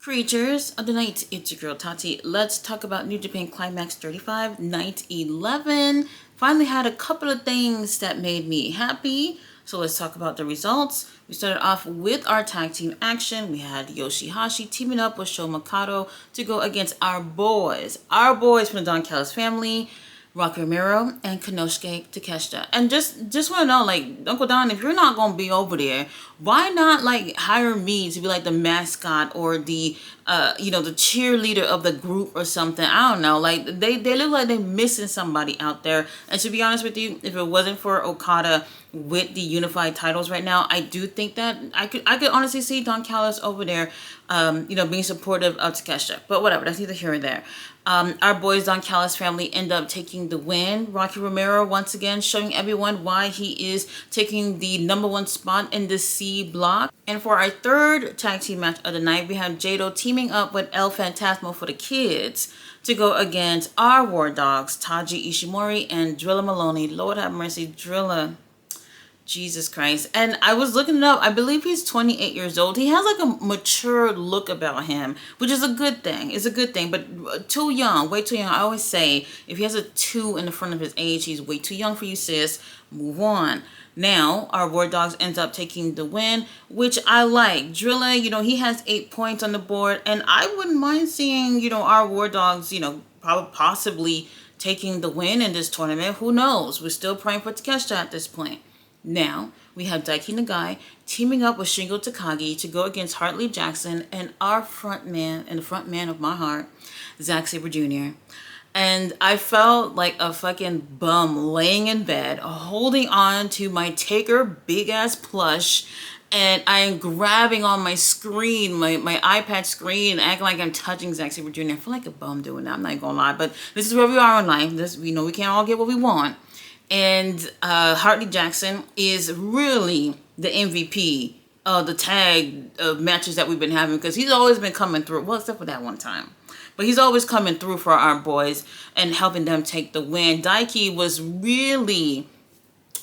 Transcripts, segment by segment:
Creatures of the Night, it's your girl Tati. Let's talk about New Japan Climax 35, Night 11. Finally had a couple of things that made me happy. So let's talk about the results. We started off with our tag team action. We had Yoshihashi teaming up with Sho Mikado to go against our boys from the Don Callis family, Rocky Romero and Konosuke Takeshita. And just want to know, like, Uncle Don, if you're not going to be over there, why not, like, hire me to be, like, the mascot or the, the cheerleader of the group or something? I don't know. Like, they look like they're missing somebody out there. And to be honest with you, if it wasn't for Okada with the unified titles right now, I do think that I could honestly see Don Callis over there, being supportive of Takeshita. But whatever, that's neither here or there. Our boys Don Callis family end up taking the win. Rocky Romero once again showing everyone why he is taking the #1 spot in the C block. And for our third tag team match of the night, we have Jado teaming up with El Phantasmo for the kids to go against our War Dogs, Taji Ishimori and Drilla Maloney. Lord have mercy, Drilla. Jesus Christ. And I was looking it up. I believe he's 28 years old. He has like a mature look about him, which is a good thing. It's a good thing, but too young, way too young. I always say if he has a 2 in the front of his age, he's way too young for you, sis. Move on. Now, our War Dogs ends up taking the win, which I like. Drilla, he has 8 points on the board, and I wouldn't mind seeing, our War Dogs, possibly taking the win in this tournament. Who knows? We're still praying for Takeshita at this point. Now, we have Daiki Nagai teaming up with Shingo Takagi to go against Hartley Jackson and our front man, and the front man of my heart, Zack Sabre Jr. And I felt like a fucking bum laying in bed, holding on to my Taker big-ass plush, and I am grabbing on my screen, my iPad screen, acting like I'm touching Zack Sabre Jr. I feel like a bum doing that, I'm not gonna lie, but this is where we are in life. We can't all get what we want. And Hartley Jackson is really the MVP of the tag matches that we've been having, because he's always been coming through. Well, except for that one time. But he's always coming through for our boys and helping them take the win. Daiki was really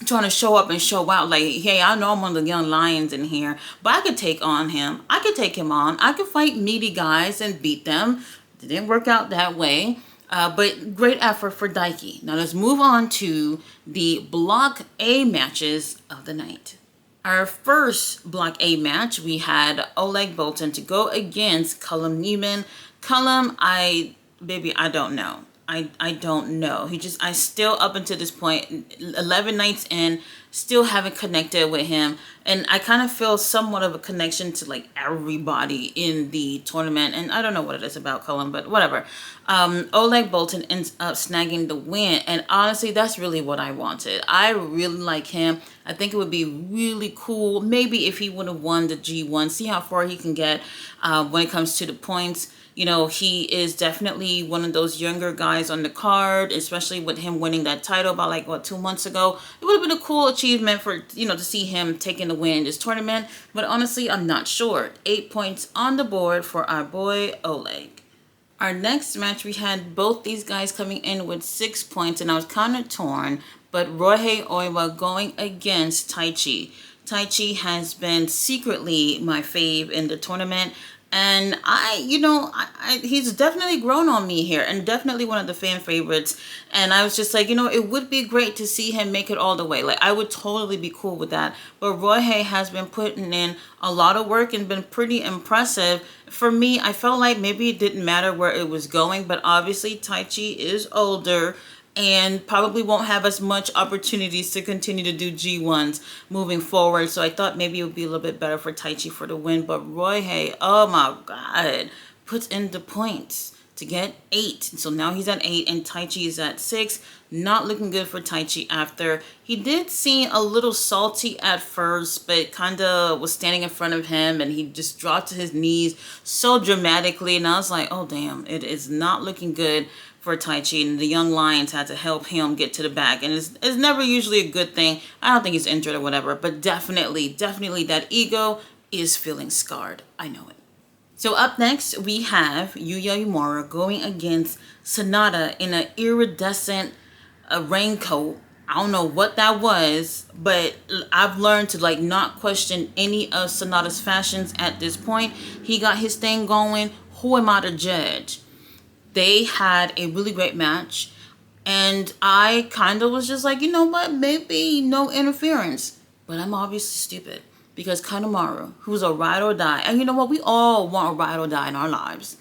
trying to show up and show out. Like, hey, I know I'm one of the young lions in here, but I could take on him. I could take him on. I could fight meaty guys and beat them. It didn't work out that way. But great effort for Daiki. Now let's move on to the Block A matches of the night. Our first Block A match, we had Oleg Boltin to go against Cullum Neiman. Cullum, I don't know. I don't know. I still, up until this point, 11 nights in, still haven't connected with him. And I kind of feel somewhat of a connection to like everybody in the tournament. And I don't know what it is about Cullum, but whatever. Oleg Boltin ends up snagging the win. And honestly, that's really what I wanted. I really like him. I think it would be really cool. Maybe if he would have won the G1, see how far he can get when it comes to the points. He is definitely one of those younger guys on the card, especially with him winning that title about 2 months ago. It would have been a cool achievement for, to see him taking the win in this tournament. But honestly, I'm not sure. 8 points on the board for our boy Oleg. Our next match, we had both these guys coming in with 6 points, and I was kind of torn. But Ryohei Oiwa going against Taichi. Taichi has been secretly my fave in the tournament. And he's definitely grown on me here, and definitely one of the fan favorites. And I was just like, it would be great to see him make it all the way. Like, I would totally be cool with that. But Ryohei has been putting in a lot of work and been pretty impressive. For me, I felt like maybe it didn't matter where it was going, but obviously Taichi is older and probably won't have as much opportunities to continue to do G1s moving forward. So I thought maybe it would be a little bit better for Taichi for the win. But Ryohei, oh my God, puts in the points to get 8. So now he's at 8 and Taichi is at 6. Not looking good for Taichi after. He did seem a little salty at first, but kind of was standing in front of him and he just dropped to his knees so dramatically. And I was like, oh damn, it is not looking good for Taichi, and the young lions had to help him get to the back. And it's never usually a good thing. I don't think he's injured or whatever, but definitely that ego is feeling scarred. I know it. So up next, we have Yuya Uemura going against Sanada in an iridescent raincoat. I don't know what that was, but I've learned to like not question any of Sanada's fashions at this point. He got his thing going. Who am I to judge? They had a really great match, and I kind of was just like, you know what, maybe no interference. But I'm obviously stupid because Kanemaru, who's a ride or die, and you know what, we all want a ride or die in our lives,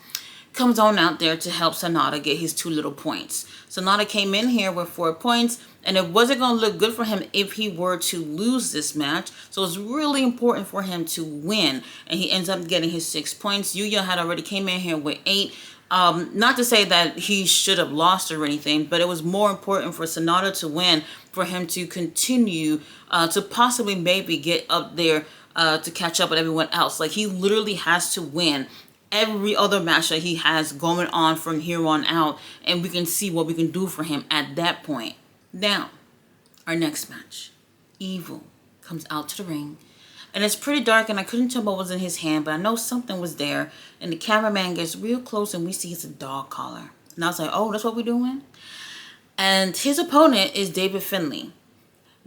comes on out there to help Sanada get his 2 little points. Sanada came in here with 4 points, and it wasn't going to look good for him if he were to lose this match. So it's really important for him to win, and he ends up getting his 6 points. Yuya had already came in here with 8. Not to say that he should have lost or anything, but it was more important for Sanada to win, for him to continue to possibly maybe get up there to catch up with everyone else. Like, he literally has to win every other match that he has going on from here on out, and we can see what we can do for him at that point. Now, our next match, Evil comes out to the ring, and it's pretty dark, and I couldn't tell what was in his hand, but I know something was there, and the cameraman gets real close, and we see it's a dog collar, and I was like, oh, that's what we're doing? And his opponent is David Finlay.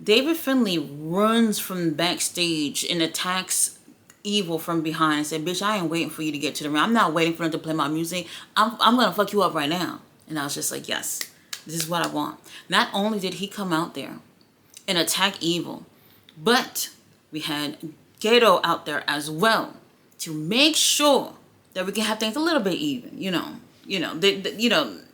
David Finlay runs from backstage and attacks Evil from behind and said, bitch, I ain't waiting for you to get to the ring. I'm not waiting for them to play my music. I'm going to fuck you up right now. And I was just like, yes, this is what I want. Not only did he come out there and attack Evil, but we had Gato out there as well to make sure that we can have things a little bit even,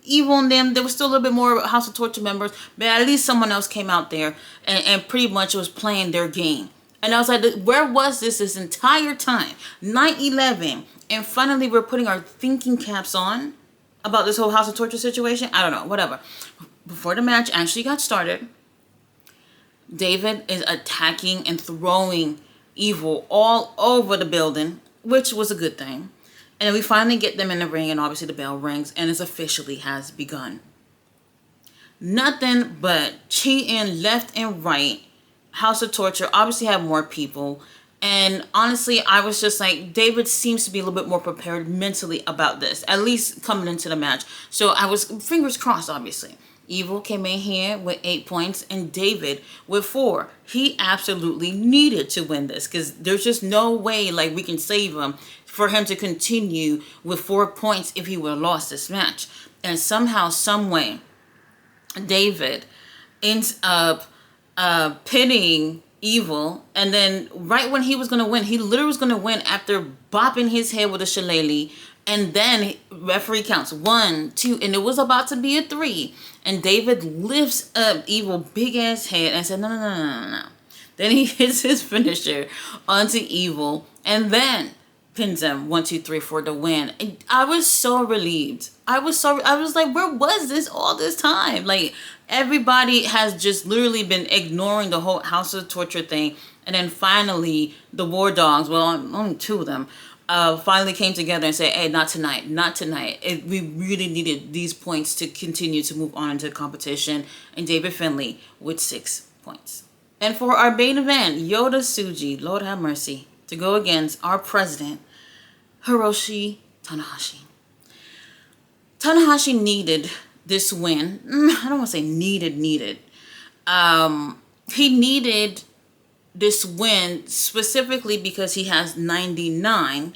Evil and them, there was still a little bit more House of Torture members, but at least someone else came out there and pretty much was playing their game. And I was like, where was this entire time? Night 11. And finally, we're putting our thinking caps on about this whole House of Torture situation. I don't know, whatever. Before the match actually got started, David is attacking and throwing Evil all over the building, which was a good thing. And then we finally get them in the ring, and obviously the bell rings, and it officially has begun. Nothing but cheating left and right. House of Torture obviously had more people, and honestly, I was just like, David seems to be a little bit more prepared mentally about this, at least coming into the match. So I was fingers crossed, obviously. Evil came in here with 8 points, and David with 4. He absolutely needed to win this, because there's just no way like we can save him for him to continue with 4 points if he would have lost this match. And somehow, some way, David ends up pinning Evil, and then right when he was going to win, he literally was going to win after bopping his head with a shillelagh, and then referee counts 1, 2, and it was about to be a 3, and David lifts up Evil big ass head and said, no. Then he hits his finisher onto Evil, and then pins him 1, 2, 3 for the win. And I was so relieved. I was like, where was this all this time? Like, everybody has just literally been ignoring the whole House of Torture thing. And then finally, the War Dogs, well, only 2 of them, finally came together and said, hey, not tonight. We really needed these points to continue to move on into the competition. And David Finlay with 6 points. And for our main event, Yota Tsuji, Lord have mercy, to go against our president, Hiroshi Tanahashi. Tanahashi needed this win. I don't want to say needed. He needed this win specifically because he has 99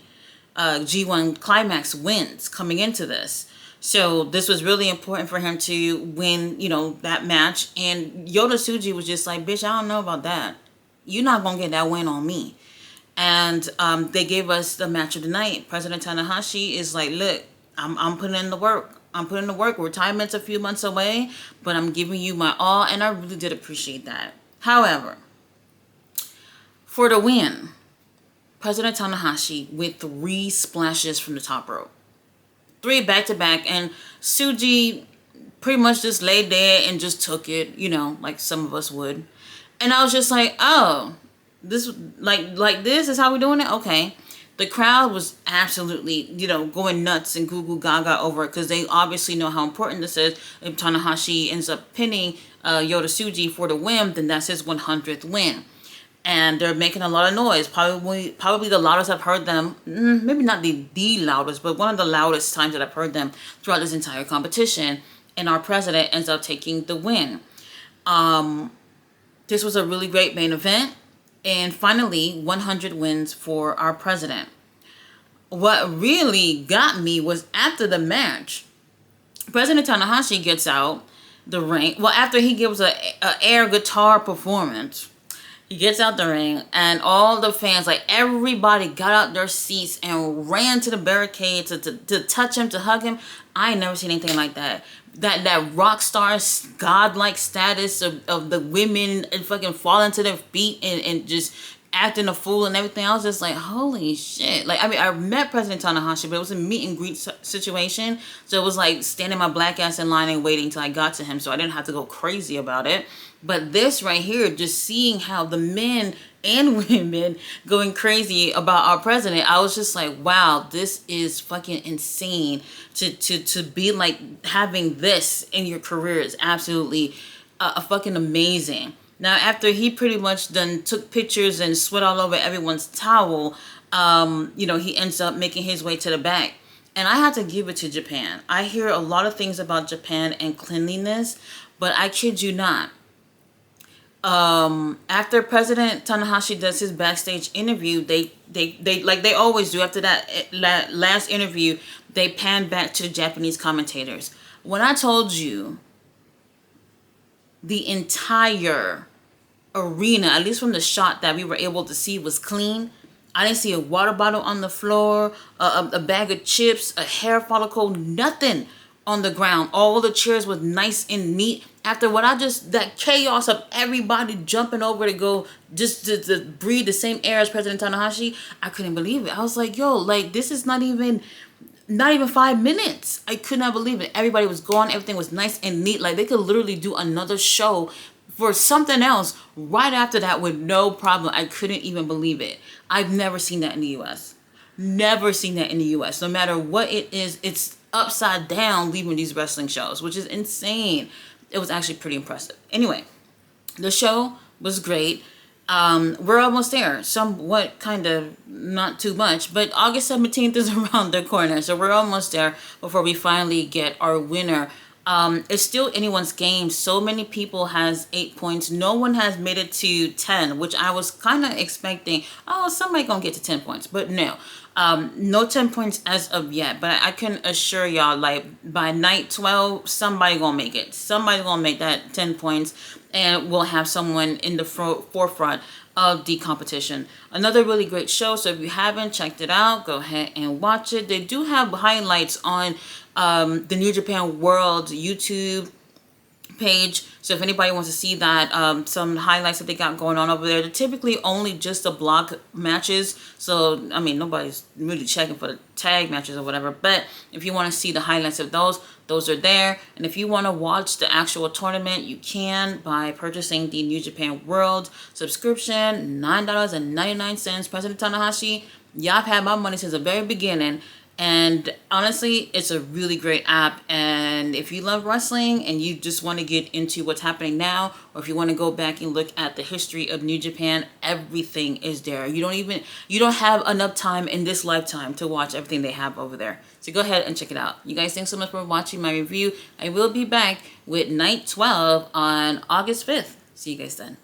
G1 Climax wins coming into this. So this was really important for him to win, that match. And Yota Tsuji was just like, bitch, I don't know about that. You're not going to get that win on me. And they gave us the match of the night. President Tanahashi is like, look, I'm putting in the work. Retirement's a few months away, but I'm giving you my all, and I really did appreciate that. However, for the win, President Tanahashi with 3 splashes from the top rope. 3 back-to-back, and Tsuji pretty much just laid there and just took it, like some of us would. And I was just like, oh, this like this is how we're doing it? Okay. The crowd was absolutely, going nuts and goo goo gaga over it, because they obviously know how important this is. If Tanahashi ends up pinning Yota Tsuji for the win, then that's his 100th win. And they're making a lot of noise. Probably the loudest I've heard them. Maybe not the loudest, but one of the loudest times that I've heard them throughout this entire competition. And our president ends up taking the win. This was a really great main event. And finally, 100 wins for our president. What really got me was after the match, President Tanahashi gets out the ring. Well, after he gives a air guitar performance, he gets out the ring, and all the fans, like everybody, got out their seats and ran to the barricade to touch him, to hug him. I ain't never seen anything like that. That rock star godlike status of the women and fucking falling to their feet and just acting a fool and everything. I was just like, holy shit. Like, I mean, I met President Tanahashi, but it was a meet and greet situation. So it was like standing my black ass in line and waiting till I got to him. So I didn't have to go crazy about it. But this right here, just seeing how the men and women going crazy about our president, I was just like, wow, this is fucking insane. To be like having this in your career is absolutely fucking amazing. Now, after he pretty much done took pictures and sweat all over everyone's towel, he ends up making his way to the back. And I had to give it to Japan. I hear a lot of things about Japan and cleanliness, but I kid you not. After President Tanahashi does his backstage interview, they like they always do. After that last interview, they pan back to the Japanese commentators. When I told you the entire arena, at least from the shot that we were able to see, was clean. I didn't see a water bottle on the floor, a bag of chips, a hair follicle, nothing on the ground. All the chairs was nice and neat. After that chaos of everybody jumping over to go just to breathe the same air as President Tanahashi, I couldn't believe it. I was like, yo, like this is not even 5 minutes. I could not believe it. Everybody was gone. Everything was nice and neat. Like they could literally do another show for something else right after that with no problem. I couldn't even believe it. I've never seen that in the U.S. Never seen that in the U.S. No matter what it is, it's upside down leaving these wrestling shows, which is insane. It was actually pretty impressive. Anyway, the show was great. We're almost there. Somewhat, kind of, not too much. But August 17th is around the corner. So we're almost there before we finally get our winner. It's still anyone's game. So many people has 8 points. No one has made it to 10, which I was kind of expecting. Oh, somebody gonna get to 10 points. But no. No 10 points as of yet, but I can assure y'all, like by night 12, somebody gonna make it. Somebody gonna make that 10 points, and we'll have someone in the forefront of the competition. Another really great show. So if you haven't checked it out, go ahead and watch it. They do have highlights on the New Japan World YouTube page. So if anybody wants to see that, some highlights that they got going on over there, they're typically only just the block matches. So, I mean, nobody's really checking for the tag matches or whatever. But if you want to see the highlights of those are there. And if you want to watch the actual tournament, you can by purchasing the New Japan World subscription, $9.99. President Tanahashi, y'all have had my money since the very beginning. And honestly, it's a really great app. And if you love wrestling and you just want to get into what's happening now, or if you want to go back and look at the history of New Japan, everything is there. You don't have enough time in this lifetime to watch everything they have over there. So go ahead and check it out. You guys, thanks so much for watching my review. I will be back with night 12 on August 5th. See you guys then.